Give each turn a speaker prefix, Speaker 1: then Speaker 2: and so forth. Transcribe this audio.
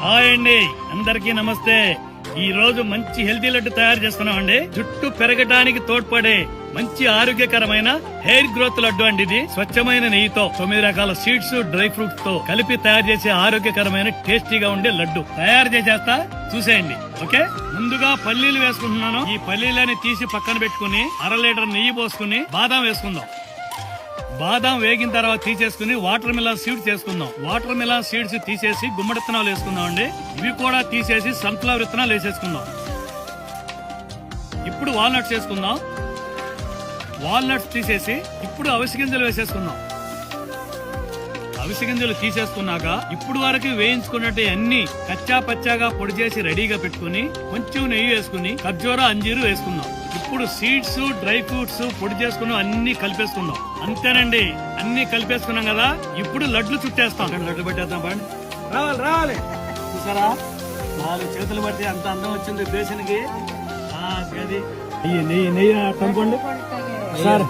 Speaker 1: Hi అండి, అందరికీ నమస్తే. ఈ రోజు మంచి హెల్తీ లడ్డు తయారు చేస్తున్నామండి. జుట్టు పెరగడానికి తోడ్పడే మంచి ఆరోగ్యకరమైన హెయిర్ గ్రోత్ లడ్డు అండి. ఇది స్వచ్ఛమైన నెయ్యితో 9 రకాల సీడ్స్, డ్రై ఫ్రూట్స్ తో కలిపి తయారు చేసే ఆరోగ్యకరమైన టేస్టీగా ఉండే లడ్డు తయారు చేసేస్తా, చూసేయండి. ఓకే, ముందుగా పల్లీలు వేసుకుంటున్నాను. ఈ పల్లీలని తీసి పక్కన పెట్టుకుని 1/2 లీటర్ నెయ్యి పోసుకుని బాదం వేసుకుందాం. బాదం వేగిన తర్వాత తీసేసుకుని వాటర్ మిలన్ సీడ్స్ వేసుకుందాం. వాటర్ మిలన్ సీడ్స్ తీసేసి గుమ్మడి విత్తనాలు వేసుకుందాం అండి. ఇవి కూడా తీసేసి సన్ఫ్లవర్ విత్తనాలు వేసేసుకుందాం. ఇప్పుడు వాల్నట్స్ వేసుకుందాం. వాల్నట్స్ తీసేసి ఇప్పుడు అవిసె గింజలు వేసేసుకుందాం. అవిసె గింజలు తీసేసుకున్నాక ఇప్పుడు వరకు వేయించుకున్నట్టు అన్ని కచ్చా పచ్చాగా పొడి చేసి రెడీగా పెట్టుకుని కొంచెం నెయ్యి వేసుకుని ఖర్జూర, అంజీరు వేసుకుందాం. ఇప్పుడు సీడ్స్, డ్రై ఫ్రూట్స్ పొడి చేసుకుని అన్ని కలిపేసుకుందాం. అంతేనండి, అన్ని కలిపేసుకున్నాం కదా. ఇప్పుడు లడ్లు చుట్టేస్తాం. లడ్లు పెట్టేద్దాం. బండి రావాలి. చూసారా, 4 చేతులు పట్టి అంత అందం వచ్చింది బేసన్కి. నెయ్యి నెయ్యి నెయ్యి కనుకోండి సార్.